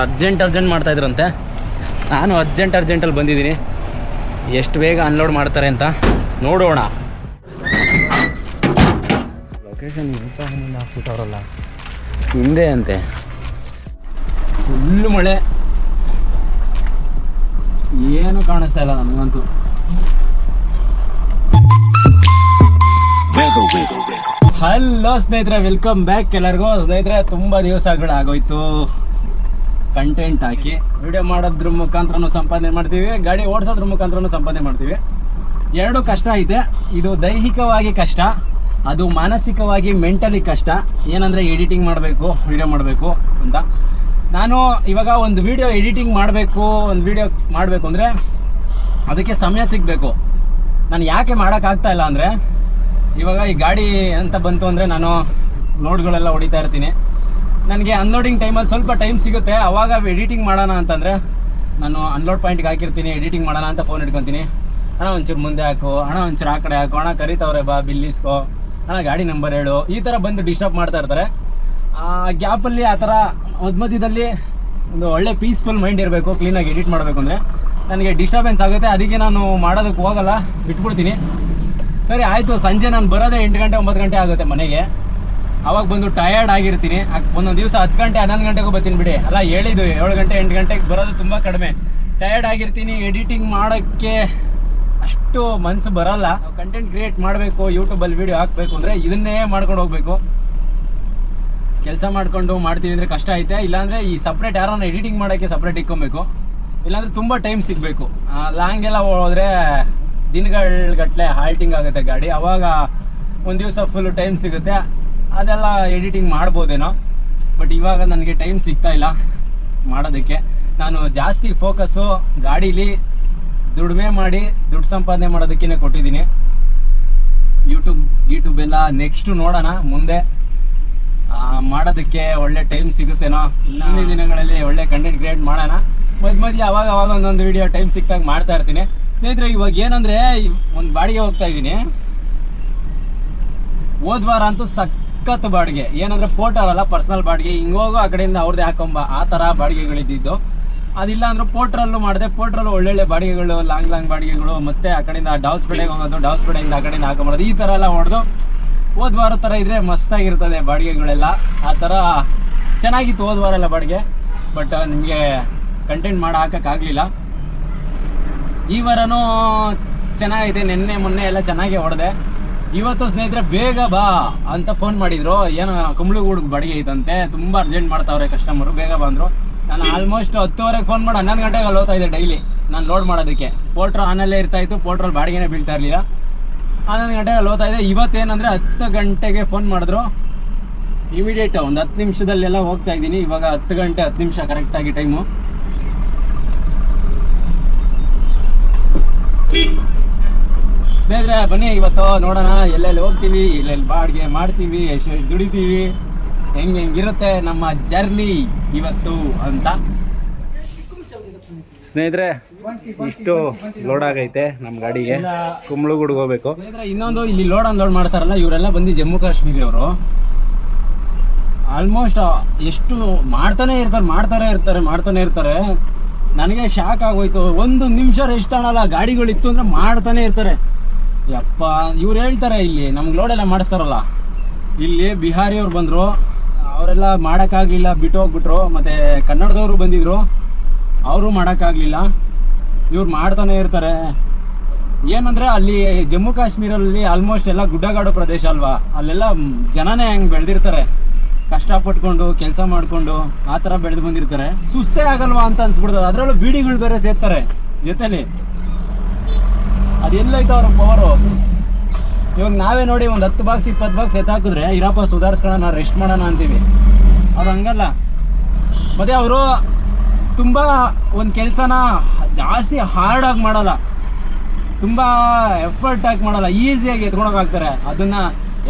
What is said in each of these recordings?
Urgent ಮಾಡ್ತಾ ಇದ್ರಂತೆ. ನಾನು ಅರ್ಜೆಂಟಲ್ಲಿ ಬಂದಿದ್ದೀನಿ. ಎಷ್ಟು ಬೇಗ ಅನ್ಲೋಡ್ ಮಾಡ್ತಾರೆ ಅಂತ ನೋಡೋಣ. ಲೊಕೇಶನ್ ಮುಂದೆ ಹಾಕ್ಬಿಟ್ಟವ್ರಲ್ಲ, ಹಿಂದೆ ಅಂತೆ. ಫುಲ್ಲು ಮಳೆ, ಏನು ಕಾಣಿಸ್ತಾ ಇಲ್ಲ ನನಗಂತೂ. ಹಲೋ ಸ್ನೇಹಿತರೆ, ವೆಲ್ಕಮ್ ಬ್ಯಾಕ್ ಎಲ್ಲರಿಗೂ. ಸ್ನೇಹಿತರೆ, ತುಂಬ ದಿವಸಗಳಾಗೋಯ್ತು ಕಂಟೆಂಟ್ ಹಾಕಿ. ವಿಡಿಯೋ ಮಾಡೋದ್ರ ಮುಖಾಂತರನೂ ಸಂಪಾದನೆ ಮಾಡ್ತೀವಿ, ಗಾಡಿ ಓಡಿಸೋದ್ರ ಮುಖಾಂತರನೂ ಸಂಪಾದನೆ ಮಾಡ್ತೀವಿ. ಎರಡೂ ಕಷ್ಟ ಐತೆ. ಇದು ದೈಹಿಕವಾಗಿ ಕಷ್ಟ, ಅದು ಮಾನಸಿಕವಾಗಿ ಮೆಂಟಲಿ ಕಷ್ಟ. ಏನಂದರೆ ಎಡಿಟಿಂಗ್ ಮಾಡಬೇಕು, ವಿಡಿಯೋ ಮಾಡಬೇಕು ಅಂತ. ನಾನು ಇವಾಗ ಒಂದು ವಿಡಿಯೋ ಎಡಿಟಿಂಗ್ ಮಾಡಬೇಕು, ಒಂದು ವಿಡಿಯೋ ಮಾಡಬೇಕು ಅಂದರೆ ಅದಕ್ಕೆ ಸಮಯ ಸಿಗಬೇಕು. ನಾನು ಯಾಕೆ ಮಾಡೋಕ್ಕಾಗ್ತಾ ಇಲ್ಲ ಅಂದರೆ, ಇವಾಗ ಈ ಗಾಡಿ ಅಂತ ಬಂತು ಅಂದರೆ ನಾನು ಲೋಡ್ಗಳೆಲ್ಲ ಹೊಡಿತಾ ಇರ್ತೀನಿ. ನನಗೆ ಅನ್ಲೋಡಿಂಗ್ ಟೈಮಲ್ಲಿ ಸ್ವಲ್ಪ ಟೈಮ್ ಸಿಗುತ್ತೆ. ಆವಾಗ ಎಡಿಟಿಂಗ್ ಮಾಡೋಣ ಅಂತಂದರೆ ನಾನು ಅನ್ಲೋಡ್ ಪಾಯಿಂಟ್ಗೆ ಹಾಕಿರ್ತೀನಿ. ಎಡಿಟಿಂಗ್ ಮಾಡೋಣ ಅಂತ ಫೋನ್ ಇಟ್ಕೊತೀನಿ. ಅಣ್ಣ ಒಂಚೂರು ಮುಂದೆ ಹಾಕು, ಅಣ್ಣ ಒಂಚೂರು ಆ ಕಡೆ ಹಾಕು, ಅಣ್ಣ ಕರಿತವ್ರೆ ಬಾ ಬಿಲ್ ಇಸ್ಕೋ, ಅಣ್ಣ ಗಾಡಿ ನಂಬರ್ ಹೇಳು, ಈ ಥರ ಬಂದು ಡಿಸ್ಟರ್ಬ್ ಮಾಡ್ತಾ ಇರ್ತಾರೆ. ಆ ಗ್ಯಾಪಲ್ಲಿ ಆ ಥರ ಮಧ್ಯದಲ್ಲಿ ಒಂದು ಒಳ್ಳೆ ಪೀಸ್ಫುಲ್ ಮೈಂಡ್ ಇರಬೇಕು. ಕ್ಲೀನಾಗಿ ಎಡಿಟ್ ಮಾಡಬೇಕು ಅಂದರೆ ನನಗೆ ಡಿಸ್ಟರ್ಬೆನ್ಸ್ ಆಗುತ್ತೆ. ಅದಕ್ಕೆ ನಾನು ಮಾಡೋದಕ್ಕೆ ಹೋಗಲ್ಲ, ಬಿಟ್ಬಿಡ್ತೀನಿ. ಸರಿ ಆಯಿತು, ಸಂಜೆ ನಾನು ಬರೋದೇ 8 ಗಂಟೆ 9 ಗಂಟೆ ಆಗುತ್ತೆ ಮನೆಗೆ. ಆವಾಗ ಬಂದು ಟಯರ್ಡ್ ಆಗಿರ್ತೀನಿ. ಒಂದೊಂದು ದಿವಸ 10 ಗಂಟೆ 11 ಗಂಟೆಗೂ ಬರ್ತೀನಿ ಬಿಡಿ. ಅಲ್ಲ ಹೇಳಿದ್ದು 7 ಗಂಟೆ 8 ಗಂಟೆಗೆ ಬರೋದು ತುಂಬ ಕಡಿಮೆ. ಟಯರ್ಡ್ ಆಗಿರ್ತೀನಿ. ಎಡಿಟಿಂಗ್ ಮಾಡೋಕ್ಕೆ ಅಷ್ಟು ಮನಸ್ಸು ಬರೋಲ್ಲ. ಕಂಟೆಂಟ್ ಕ್ರಿಯೇಟ್ ಮಾಡಬೇಕು, ಯೂಟ್ಯೂಬಲ್ಲಿ ವೀಡಿಯೋ ಹಾಕಬೇಕು ಅಂದರೆ ಇದನ್ನೇ ಮಾಡ್ಕೊಂಡು ಹೋಗಬೇಕು. ಕೆಲಸ ಮಾಡ್ಕೊಂಡು ಮಾಡ್ತೀವಿ ಅಂದರೆ ಕಷ್ಟ ಐತೆ. ಇಲ್ಲಾಂದರೆ ಈ ಸಪ್ರೇಟ್ ಯಾರನ್ನ ಎಡಿಟಿಂಗ್ ಮಾಡೋಕ್ಕೆ ಸಪ್ರೇಟ್ ಇಕ್ಕೊಬೇಕು. ಇಲ್ಲಾಂದರೆ ತುಂಬ ಟೈಮ್ ಸಿಗಬೇಕು. ಲಾಂಗೆಲ್ಲ ಹೋದರೆ ದಿನಗಟ್ಟಲೆ ಹಾಲ್ಟಿಂಗ್ ಆಗುತ್ತೆ ಗಾಡಿ. ಆವಾಗ ಒಂದು ದಿವಸ ಫುಲ್ಲು ಟೈಮ್ ಸಿಗುತ್ತೆ, ಅದೆಲ್ಲ ಎಡಿಟಿಂಗ್ ಮಾಡ್ಬೋದೇನೋ. ಬಟ್ ಇವಾಗ ನನಗೆ ಟೈಮ್ ಸಿಗ್ತಾ ಇಲ್ಲ ಮಾಡೋದಕ್ಕೆ. ನಾನು ಜಾಸ್ತಿ ಫೋಕಸ್ಸು ಗಾಡೀಲಿ ದುಡಿಮೆ ಮಾಡಿ ದುಡ್ಡು ಸಂಪಾದನೆ ಮಾಡೋದಕ್ಕೇ ಕೊಟ್ಟಿದ್ದೀನಿ. ಯೂಟ್ಯೂಬ್ ಎಲ್ಲ ನೆಕ್ಸ್ಟು ನೋಡೋಣ ಮುಂದೆ ಮಾಡೋದಕ್ಕೆ ಒಳ್ಳೆ ಟೈಮ್ ಸಿಗುತ್ತೇನೋ. ಇನ್ನೊಂದು ದಿನಗಳಲ್ಲಿ ಒಳ್ಳೆ ಕಂಟೆಂಟ್ ಕ್ರಿಯೇಟ್ ಮಾಡೋಣ. ಮಧ್ಯೆ ಅವಾಗ ಒಂದೊಂದು ವಿಡಿಯೋ ಟೈಮ್ ಸಿಕ್ಕಾಗ ಮಾಡ್ತಾ ಇರ್ತೀನಿ. ಸ್ನೇಹಿತರೆ, ಇವಾಗ ಏನಂದರೆ ಒಂದು ಬಾಡಿಗೆ ಹೋಗ್ತಾ ಇದ್ದೀನಿ. ಹೋದ್ವಾರ ಅಂತೂ ಸಖತ್ ಬಾಡಿಗೆ. ಏನಂದರೆ ಪೋರ್ಟರಲ್ಲ, ಪರ್ಸನಲ್ ಬಾಡಿಗೆ. ಹಿಂಗೋಗೋ ಆ ಕಡೆಯಿಂದ ಅವ್ರದ್ದೇ ಹಾಕೊಂಬ, ಆ ಥರ ಬಾಡಿಗೆಗಳಿದ್ದಿದ್ದು. ಅದಿಲ್ಲ ಅಂದ್ರೆ ಪೋರ್ಟ್ರಲ್ಲೂ ಮಾಡಿದೆ. ಪೋರ್ಟ್ರಲ್ಲೂ ಒಳ್ಳೊಳ್ಳೆ ಬಾಡಿಗೆಗಳು, ಲಾಂಗ್ ಬಾಡಿಗೆಗಳು. ಮತ್ತು ಆ ಕಡೆಯಿಂದ ಡಾವ್ಸ್ಪೇಟೆಗೆ ಹೋಗೋದು, ಡಾವ್ಸ್ಪೇಟೆಯಿಂದ ಆ ಕಡೆಯಿಂದ ಹಾಕೊಂಬರೋದು, ಈ ಥರ ಎಲ್ಲ ಹೊಡೆದು ಹೋದ್ವಾರ ಥರ ಇದ್ದರೆ ಮಸ್ತಾಗಿರ್ತದೆ ಬಾಡಿಗೆಗಳೆಲ್ಲ. ಆ ಥರ ಚೆನ್ನಾಗಿತ್ತು ಹೋದ್ವಾರ ಎಲ್ಲ ಬಾಡಿಗೆ. ಬಟ್ ನಿಮಗೆ ಕಂಟೆಂಟ್ ಮಾಡಿ ಹಾಕೋಕ್ಕಾಗಲಿಲ್ಲ. ಈ ವಾರನೂ ಚೆನ್ನಾಗೈತೆ. ನೆನ್ನೆ ಮೊನ್ನೆ ಎಲ್ಲ ಚೆನ್ನಾಗೇ ಹೊಡೆದೆ. ಇವತ್ತು ಸ್ನೇಹಿತರೆ ಬೇಗ ಬಾ ಅಂತ ಫೋನ್ ಮಾಡಿದರು. ಏನೋ ಕುಂಬಳಗೂಡಿಗೆ ಬಾಡಿಗೆ ಐತಂತೆ, ತುಂಬ ಅರ್ಜೆಂಟ್ ಮಾಡ್ತಾವ್ರೆ ಕಸ್ಟಮರು, ಬೇಗ ಬಂದರು. ನಾನು ಆಲ್ಮೋಸ್ಟ್ 10:00 ಫೋನ್ ಮಾಡಿ 11 ಗಂಟೆಗೆ ಅಲ್ಲಿ ಹೋಗ್ತಾ ಇದ್ದೆ ಡೈಲಿ ನಾನು ಲೋಡ್ ಮಾಡೋದಕ್ಕೆ. ಪೋರ್ಟ್ರ್ ಆನಲ್ಲೇ ಇರ್ತಾಯಿತ್ತು, ಪೋರ್ಟ್ರಲ್ಲಿ ಬಾಡಿಗೆನೇ ಬೀಳ್ತಾ ಇರಲಿಲ್ಲ. 11 ಗಂಟೆಗೆ ಅಲ್ಲಿ ಹೋಗ್ತಾ ಇದ್ದೆ. ಇವತ್ತೇನಂದರೆ 10 ಗಂಟೆಗೆ ಫೋನ್ ಮಾಡಿದ್ರು. ಇಮಿಡಿಯೇಟ್ ಒಂದು 10 ನಿಮಿಷದಲ್ಲೆಲ್ಲ ಹೋಗ್ತಾ ಇದ್ದೀನಿ. ಇವಾಗ 10 ಗಂಟೆ 10 ನಿಮಿಷ ಕರೆಕ್ಟಾಗಿ ಟೈಮು. ಸ್ನೇಹಿತರೆ ಬನ್ನಿ, ಇವತ್ತು ನೋಡೋಣ ಎಲ್ಲೆಲ್ಲಿ ಹೋಗ್ತೀವಿ, ಎಲ್ಲೆಲ್ಲಿ ಬಾಡಿಗೆ ಮಾಡ್ತೀವಿ, ಎಷ್ಟು ದುಡಿತೀವಿ, ಹೆಂಗಿರುತ್ತೆ ನಮ್ಮ ಜರ್ನಿ ಇವತ್ತು ಅಂತ. ಸ್ನೇಹಿತರೆ, ಇಷ್ಟು ಲೋಡ್ ಆಗೈತೆ ನಮ್ಮ ಗಾಡಿಗೆ. ಕುಂಬಳಗೂಡಿಗೆ ಹೋಗ್ಬೇಕು. ಸ್ನೇಹಿತರೆ, ಇನ್ನೊಂದು ಇಲ್ಲಿ ಲೋಡ್ ಅನ್ಲೋಡ್ ಮಾಡ್ತಾರಲ್ಲ, ಇವರೆಲ್ಲ ಬಂದು ಜಮ್ಮು ಕಾಶ್ಮೀರಿಯವರು. ಆಲ್ಮೋಸ್ಟ್ ಎಷ್ಟು ಮಾಡ್ತಾನೆ ಇರ್ತಾರೆ. ನನಗೆ ಶಾಕ್ ಆಗೋಯ್ತು. 1 ನಿಮಿಷ ರೆಸ್ಟ್ ತಗೊಳಲ್ಲ. ಗಾಡಿಗಳಿತ್ತು ಅಂದರೆ ಮಾಡ್ತಾನೆ ಇರ್ತಾರೆ. ಯಪ್ಪ, ಇವ್ರು ಹೇಳ್ತಾರೆ ಇಲ್ಲಿ ನಮ್ಗೆ ಲೋಡೆಲ್ಲ ಮಾಡಿಸ್ತಾರಲ್ಲ, ಇಲ್ಲಿ ಬಿಹಾರಿಯವ್ರು ಬಂದರು, ಅವರೆಲ್ಲ ಮಾಡೋಕ್ಕಾಗಲಿಲ್ಲ, ಬಿಟ್ಟು ಹೋಗ್ಬಿಟ್ರು. ಮತ್ತು ಕನ್ನಡದವರು ಬಂದಿದ್ದರು, ಅವರು ಮಾಡೋಕ್ಕಾಗಲಿಲ್ಲ. ಇವ್ರು ಮಾಡ್ತಾನೆ ಇರ್ತಾರೆ. ಏನಂದರೆ ಅಲ್ಲಿ ಜಮ್ಮು ಕಾಶ್ಮೀರಲ್ಲಿ ಆಲ್ಮೋಸ್ಟ್ ಎಲ್ಲ ಗುಡ್ಡಗಾಡು ಪ್ರದೇಶ ಅಲ್ವಾ, ಅಲ್ಲೆಲ್ಲ ಜನನೇ ಹೆಂಗೆ ಬೆಳೆದಿರ್ತಾರೆ, ಕಷ್ಟಪಟ್ಕೊಂಡು ಕೆಲಸ ಮಾಡಿಕೊಂಡು ಆ ಥರ ಬೆಳೆದು ಬಂದಿರ್ತಾರೆ. ಸುಸ್ತೇ ಆಗಲ್ವಾ ಅಂತ ಅನ್ಸ್ಬಿಡ್ತದೆ. ಅದರಲ್ಲೂ ಬೀಡಿಗಳು ಬೇರೆ ಸೇರ್ತಾರೆ ಜೊತೆಲಿ. ಅದೆಲ್ಲೈತೆ ಅವ್ರ ಪವರು. ಇವಾಗ ನಾವೇ ನೋಡಿ ಒಂದು 10 ಬಾಕ್ಸ್ 20 ಬಾಕ್ಸ್ ಎತ್ತಾಕಿದ್ರೆ ಇರಪ್ಪ ಸುಧಾರಿಸ್ಕೊಳ್ಳೋಣ, ರೆಸ್ಟ್ ಮಾಡೋಣ ಅಂತೀವಿ. ಅವ್ರು ಹಂಗಲ್ಲ. ಮತ್ತು ಅವರು ತುಂಬ ಒಂದು ಕೆಲಸನ ಜಾಸ್ತಿ ಹಾರ್ಡಾಗಿ ಮಾಡಲ್ಲ, ತುಂಬ ಎಫರ್ಟ್ ಆಗಿ ಮಾಡಲ್ಲ, ಈಸಿಯಾಗಿ ಎತ್ಕೊಳಕ್ಕಾಗ್ತಾರೆ. ಅದನ್ನು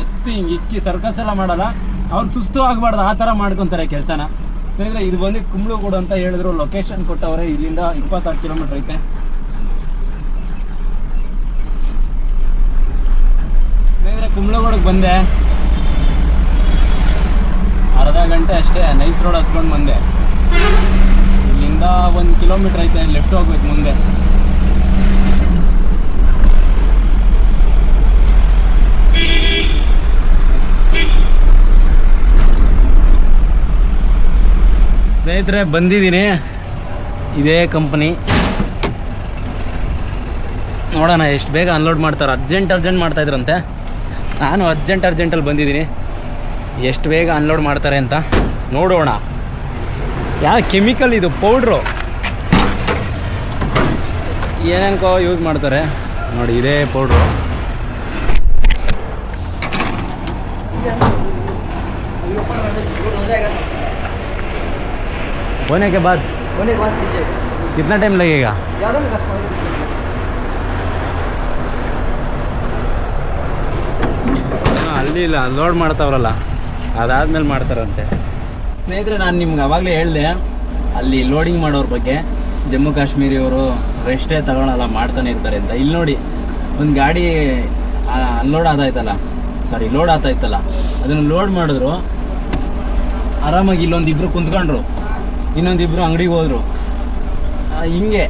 ಎತ್ತಿ ಇಕ್ಕಿ ಸರ್ಕಸ್ ಎಲ್ಲ ಮಾಡಲ್ಲ. ಅವ್ರಿಗೆ ಸುಸ್ತು ಆಗಬಾರ್ದು, ಆ ಥರ ಮಾಡ್ಕೊತಾರೆ ಕೆಲಸನ. ಸ್ನೇಹಿತರೆ, ಇದು ಬಂದು ಕುಂಬಳಗೂಡು ಅಂತ ಹೇಳಿದ್ರು. ಲೊಕೇಶನ್ ಕೊಟ್ಟವ್ರೆ. ಇಲ್ಲಿಂದ 26 ಕಿಲೋಮೀಟ್ರ್ ಐತೆ. ಸ್ನೇಹಿತರೆ, ಕುಂಬಳಗೂಡಿಗೆ ಬಂದೆ. ಅರ್ಧ ಗಂಟೆ ಅಷ್ಟೇ ನೈಸ್ ರೋಡ್ ಹತ್ಕೊಂಡು ಬಂದೆ. 1 ಕಿಲೋಮೀಟ್ರ್ ಐತೆ, ಲೆಫ್ಟ್ ಹೋಗ್ಬೇಕು ಮುಂದೆ. ಸ್ನೇಹಿತರೆ ಬಂದಿದ್ದೀನಿ, ಇದೇ ಕಂಪನಿ. ನೋಡೋಣ ಎಷ್ಟು ಬೇಗ ಅನ್ಲೋಡ್ ಮಾಡ್ತಾರೆ. ಅರ್ಜೆಂಟ್ ಮಾಡ್ತಾಯಿದ್ರಂತೆ. ನಾನು ಅರ್ಜೆಂಟಲ್ಲಿ ಬಂದಿದ್ದೀನಿ, ಎಷ್ಟು ಬೇಗ ಅನ್ಲೋಡ್ ಮಾಡ್ತಾರೆ ಅಂತ ನೋಡೋಣ. ಯಾವ ಕೆಮಿಕಲ್ ಇದು, ಪೌಡ್ರು ಏನೇನಕೋ ಯೂಸ್ ಮಾಡ್ತಾರೆ ನೋಡಿ. ಇದೇ ಪೌಡ್ರು. होने के बाद कीजिएगा। कितना टाइम लगेगा? ज़्यादा नहीं, 10-15 मिनट। ಅಲ್ಲಿ ಇಲ್ಲ, ಲೋಡ್ ಮಾಡ್ತಾವ್ರಲ್ಲ ಅದಾದ್ಮೇಲೆ ಮಾಡ್ತಾರಂತೆ. ಸ್ನೇಹಿತರೆ, ನಾನು ನಿಮ್ಗೆ ಅವಾಗಲೇ ಹೇಳಿದೆ ಅಲ್ಲಿ ಲೋಡಿಂಗ್ ಮಾಡೋರ ಬಗ್ಗೆ. ಜಮ್ಮು ಕಾಶ್ಮೀರಿಯವರು ರೆಸ್ಟೇ ತಗೊಳಲ್ಲ, ಮಾಡ್ತಾನೆ ಇರ್ತಾರೆ ಅಂತ. ಇಲ್ಲಿ ನೋಡಿ, ಒಂದು ಗಾಡಿ ಅನ್ಲೋಡ್ ಲೋಡ್ ಆಗ್ತಾಯಿತ್ತಲ್ಲ, ಅದನ್ನು ಲೋಡ್ ಮಾಡಿದ್ರು. ಆರಾಮಾಗಿ ಇಲ್ಲೊಂದಿಬ್ಬರು ಕುಂತ್ಕೊಂಡ್ರು, ಇನ್ನೊಂದಿಬ್ಬರು ಅಂಗಡಿಗೆ ಹೋದರು. ಹಿಂಗೆ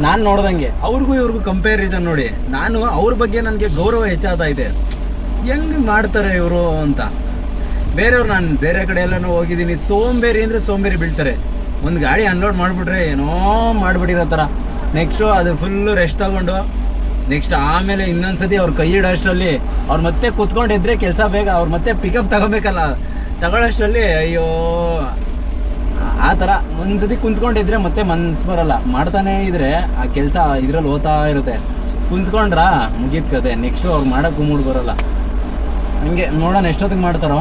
ನಾನು ನೋಡ್ದಂಗೆ ಅವ್ರಿಗೂ ಇವ್ರಿಗೂ ಕಂಪ್ಯಾರಿಸನ್ ನೋಡಿ. ನಾನು ಅವ್ರ ಬಗ್ಗೆ ನನಗೆ ಗೌರವ ಹೆಚ್ಚಾಗ್ತಾ ಇದೆ. ಹೆಂಗೆ ಮಾಡ್ತಾರೆ ಇವರು ಅಂತ. ಬೇರೆಯವ್ರು, ನಾನು ಬೇರೆ ಕಡೆ ಎಲ್ಲನೂ ಹೋಗಿದ್ದೀನಿ, ಸೋಂಬೇರಿ ಅಂದರೆ ಸೋಂಬೇರಿ ಬೀಳ್ತಾರೆ. ಒಂದು ಗಾಡಿ ಅನ್ಲೋಡ್ ಮಾಡಿಬಿಟ್ರೆ ಏನೋ ಮಾಡಿಬಿಟ್ಟಿರೋ ಥರ. ನೆಕ್ಸ್ಟು ಅದು ಫುಲ್ಲು ರೆಸ್ಟ್ ತಗೊಂಡು ನೆಕ್ಸ್ಟ್ ಆಮೇಲೆ ಇನ್ನೊಂದು ಸತಿ ಅವ್ರ ಕೈ ಇಡೋಷ್ಟರಲ್ಲಿ ಅವ್ರು ಮತ್ತೆ ಕೂತ್ಕೊಂಡಿದ್ರೆ ಕೆಲಸ ಬೇಗ, ಅವ್ರು ಮತ್ತೆ ಪಿಕಪ್ ತಗೊಳ್ಳೋಷ್ಟರಲ್ಲಿ ಅಯ್ಯೋ ಆ ಥರ. ಒಂದು ಸತಿ ಕುಂತ್ಕೊಂಡಿದ್ರೆ ಮತ್ತೆ ಮನ್ಸು ಬರೋಲ್ಲ, ಮಾಡ್ತಾನೇ ಇದ್ರೆ ಆ ಕೆಲಸ ಇದ್ರಲ್ಲಿ ಓದ್ತಾ ಇರುತ್ತೆ. ಕುಂತ್ಕೊಂಡ್ರ ಮುಗೀತು ಕತೆ. ನೆಕ್ಸ್ಟು ಅವ್ರು ಮಾಡೋಕ್ಕೂ ಮೂಡ್ ಬರೋಲ್ಲ. ಹಂಗೆ ನೋಡೋಣ ಎಷ್ಟೊತ್ತಿಗೆ ಮಾಡ್ತಾರೋ.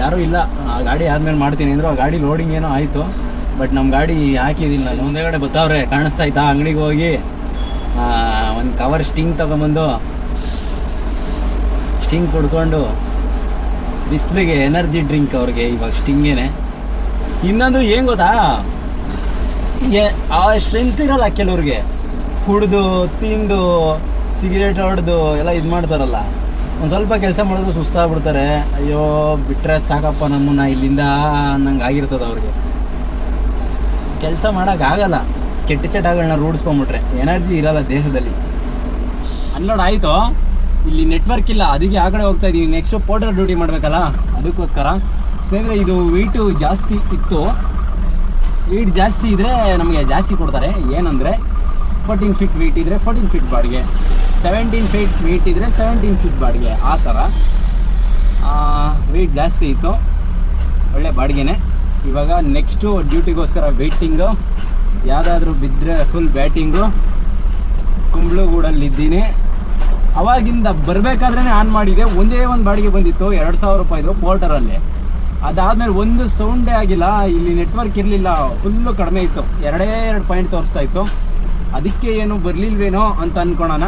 ಯಾರೂ ಇಲ್ಲ, ಆ ಗಾಡಿ ಆದಮೇಲೆ ಮಾಡ್ತೀನಿ ಅಂದರು. ಆ ಗಾಡಿ ಲೋಡಿಂಗ್ ಏನೋ ಆಯಿತು, ಬಟ್ ನಮ್ಮ ಗಾಡಿ ಹಾಕಿದ್ದೀನಿ ನಾನು. ಮುಂದೆಗಡೆ ಬರ್ತಾವ್ರೆ, ಕಾಣಿಸ್ತಾಯ್ತಾ? ಅಂಗಡಿಗೆ ಹೋಗಿ ಒಂದು ಕವರ್ ಸ್ಟಿಂಗ್ ತೊಗೊಂಬಂದು ಸ್ಟಿಂಗ್ ಕುಡ್ಕೊಂಡು, ಬಿಸಿಲಿಗೆ ಎನರ್ಜಿ ಡ್ರಿಂಕ್ ಅವ್ರಿಗೆ ಇವಾಗ ಸ್ಟಿಂಗೇನೆ. ಇನ್ನೊಂದು ಏನು ಗೊತ್ತಾ, ಆ ಸ್ಟ್ರೆಂತ್ ಇರೋಲ್ಲ ಕೆಲವ್ರಿಗೆ. ಕುಡಿದು ತಿಂದು ಸಿಗರೇಟ್ ಹೊಡೆದು ಎಲ್ಲ ಇದು ಮಾಡ್ತಾರಲ್ಲ, ಒಂದು ಸ್ವಲ್ಪ ಕೆಲಸ ಮಾಡಿದ್ರು ಸುಸ್ತಾಗ್ಬಿಡ್ತಾರೆ. ಅಯ್ಯೋ ಬಿಟ್ಟರೆ ಸಾಕಪ್ಪ ನಮ್ಮನ್ನ ಇಲ್ಲಿಂದ ಅನ್ನಂಗೆ ಆಗಿರ್ತದೆ ಅವ್ರಿಗೆ. ಕೆಲಸ ಮಾಡೋಕ್ಕಾಗಲ್ಲ, ಕೆಟ್ಟ ಚಟಗಳನ್ನ ರೂಢಿಸ್ಕೊಂಬಿಟ್ರೆ. ಎನರ್ಜಿ ಇರೋಲ್ಲ ದೇಹದಲ್ಲಿ. ಅನ್ಲೋಡ್ ಆಯಿತು, ಇಲ್ಲಿ ನೆಟ್ವರ್ಕ್ ಇಲ್ಲ, ಅದಕ್ಕೆ ಆ ಕಡೆ ಹೋಗ್ತಾ ಇದ್ದೀವಿ. ನೆಕ್ಸ್ಟು ಪೋರ್ಟರ್ ಡ್ಯೂಟಿ ಮಾಡಬೇಕಲ್ಲ, ಅದಕ್ಕೋಸ್ಕರ. ಸ್ನೇಹಿತರೆ, ಇದು ವೆಯ್ಟು ಜಾಸ್ತಿ ಇತ್ತು. ವೆಯ್ಟ್ ಜಾಸ್ತಿ ಇದ್ದರೆ ನಮಗೆ ಜಾಸ್ತಿ ಕೊಡ್ತಾರೆ. ಏನಂದರೆ 14 ಫೀಟ್ ವೆಯ್ಟ್ ಇದ್ದರೆ 14 ಫೀಟ್ ಬಾಡಿಗೆ, 17 ಫೀಟ್ ವೆಯ್ಟ್ ಇದ್ದರೆ 17 ಫೀಟ್ ಬಾಡಿಗೆ. ಆ ಥರ ವೆಯ್ಟ್ ಜಾಸ್ತಿ ಇತ್ತು, ಒಳ್ಳೆ ಬಾಡಿಗೆನೇ. ಇವಾಗ ನೆಕ್ಸ್ಟು ಡ್ಯೂಟಿಗೋಸ್ಕರ ವೆಯ್ಟಿಂಗು. ಯಾವುದಾದ್ರೂ ಬಿದ್ದರೆ ಫುಲ್ ಬ್ಯಾಟಿಂಗು. ಕುಂಬ್ಳಗೂಡಲ್ಲಿದ್ದೀನಿ. ಅವಾಗಿಂದ ಬರಬೇಕಾದ್ರೇ ಆನ್ ಮಾಡಿದೆ. ಒಂದೇ ಒಂದು ಬಾಡಿಗೆ ಬಂದಿತ್ತು, 2000 ರೂಪಾಯಿದು ಪೋರ್ಟರಲ್ಲಿ. ಅದಾದಮೇಲೆ ಒಂದು ಸೌಂಡೇ ಆಗಿಲ್ಲ. ಇಲ್ಲಿ ನೆಟ್ವರ್ಕ್ ಇರಲಿಲ್ಲ, ಫುಲ್ಲು ಕಡಿಮೆ ಇತ್ತು. 2 ಪಾಯಿಂಟ್ ತೋರಿಸ್ತಾ ಇತ್ತು. ಅದಕ್ಕೆ ಏನು ಬರಲಿಲ್ವೇನೋ ಅಂತ ಅಂದ್ಕೊಳೋಣ.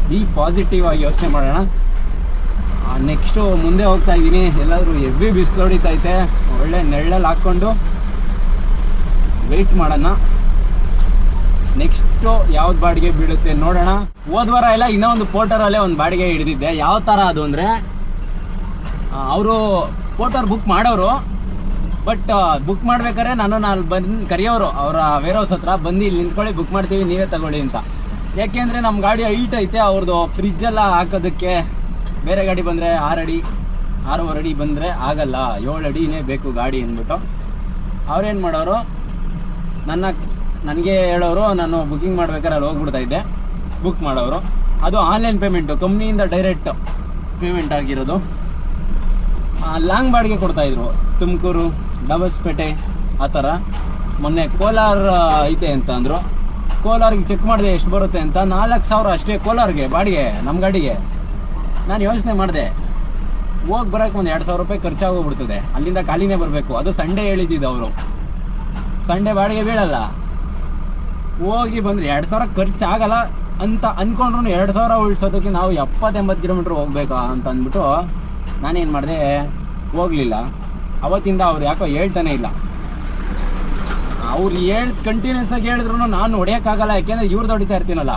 ಬಿ ಪಾಸಿಟಿವ್ ಆಗಿ ಯೋಚನೆ ಮಾಡೋಣ. ನೆಕ್ಸ್ಟು ಮುಂದೆ ಹೋಗ್ತಾ ಇದ್ದೀನಿ. ಎಲ್ಲಾದರೂ ಹೆವಿ ಬಿಸಿಲು ಹೊಡಿತೈತೆ, ಒಳ್ಳೆ ನೆರಳಲ್ಲಿ ಹಾಕ್ಕೊಂಡು ವೆಯ್ಟ್ ಮಾಡೋಣ. ನೆಕ್ಸ್ಟು ಯಾವ್ದು ಬಾಡಿಗೆ ಬೀಳುತ್ತೆ ನೋಡೋಣ. ಹೋದ ವಾರ ಎಲ್ಲ ಇನ್ನೂ ಒಂದು ಪೋರ್ಟರಲ್ಲೇ ಒಂದು ಬಾಡಿಗೆ ಹಿಡಿದಿದ್ದೆ. ಯಾವ ಥರ ಅದು ಅಂದರೆ, ಅವರು ಪೋರ್ಟರ್ ಬುಕ್ ಮಾಡೋರು, ಬಟ್ ಬುಕ್ ಮಾಡ್ಬೇಕಾದ್ರೆ ನಾನು ಬಂದು ಕರೆಯೋರು ಅವರ ವೇರ್ ಹೌಸ್ ಹತ್ರ. ಬಂದು ಇಲ್ಲಿ ನಿಂತ್ಕೊಳ್ಳಿ, ಬುಕ್ ಮಾಡ್ತೀವಿ, ನೀವೇ ತಗೊಳ್ಳಿ ಅಂತ. ಯಾಕೆಂದರೆ ನಮ್ಮ ಗಾಡಿ ಹೈಟ್ ಐತೆ, ಅವ್ರದ್ದು ಫ್ರಿಜ್ಜೆಲ್ಲ ಹಾಕೋದಕ್ಕೆ. ಬೇರೆ ಗಾಡಿ ಬಂದರೆ 6 ಅಡಿ 6.5 ಅಡಿ ಬಂದರೆ ಆಗಲ್ಲ, 7 ಅಡಿನೇ ಬೇಕು ಗಾಡಿ ಅಂದ್ಬಿಟ್ಟು ಅವ್ರೇನು ಮಾಡೋರು, ನನಗೆ ಹೇಳೋರು. ನಾನು ಬುಕ್ಕಿಂಗ್ ಮಾಡ್ಬೇಕಾದ್ರೆ ಅಲ್ಲಿ ಹೋಗ್ಬಿಡ್ತಾಯಿದ್ದೆ, ಬುಕ್ ಮಾಡೋರು. ಅದು ಆನ್ಲೈನ್ ಪೇಮೆಂಟು, ಕಂಪ್ನಿಯಿಂದ ಡೈರೆಕ್ಟ್ ಪೇಮೆಂಟ್ ಆಗಿರೋದು. ಲಾಂಗ್ ಬಾಡಿಗೆ ಕೊಡ್ತಾಯಿದ್ರು, ತುಮಕೂರು, ಡಬಸ್ಪೇಟೆ ಆ ಥರ. ಮೊನ್ನೆ ಕೋಲಾರ ಐತೆ ಅಂತ ಅಂದರು. ಕೋಲಾರಿಗೆ ಚೆಕ್ ಮಾಡಿದೆ ಎಷ್ಟು ಬರುತ್ತೆ ಅಂತ. 4000 ಅಷ್ಟೇ ಕೋಲಾರಿಗೆ ಬಾಡಿಗೆ ನಮ್ಮ ಗಾಡಿಗೆ. ನಾನು ಯೋಚನೆ ಮಾಡಿದೆ, ಹೋಗಿ ಬರೋಕ್ಕೆ ಒಂದು 2000 ರೂಪಾಯಿ ಖರ್ಚಾಗೋಗ್ಬಿಡ್ತದೆ. ಅಲ್ಲಿಂದ ಖಾಲಿನೇ ಬರಬೇಕು. ಅದು ಸಂಡೇ ಹೇಳಿದ್ದಿದ್ದು ಅವರು, ಸಂಡೇ ಬಾಡಿಗೆ ಬೀಳಲ್ಲ. ಹೋಗಿ ಬಂದರೆ 2000 ಖರ್ಚಾಗಲ್ಲ ಅಂತ ಅಂದ್ಕೊಂಡ್ರು 2000 ಉಳಿಸೋದಕ್ಕೆ ನಾವು 70-80 ಕಿಲೋಮೀಟ್ರ್ ಹೋಗ್ಬೇಕಾ ಅಂತ ಅಂದ್ಬಿಟ್ಟು ನಾನೇನು ಮಾಡಿದೆ, ಹೋಗಲಿಲ್ಲ. ಅವತ್ತಿಂದ ಅವ್ರು ಯಾಕೋ ಹೇಳ್ತಾನೆ ಇಲ್ಲ. ಅವ್ರು ಕಂಟಿನ್ಯೂಸ್ ಆಗಿ ಹೇಳಿದ್ರು ನಾನು ಹೊಡೆಯೋಕ್ಕಾಗಲ್ಲ, ಯಾಕೆಂದರೆ ಇವ್ರದ್ದು ಹೊಡಿತಾ ಇರ್ತೀನಲ್ಲ.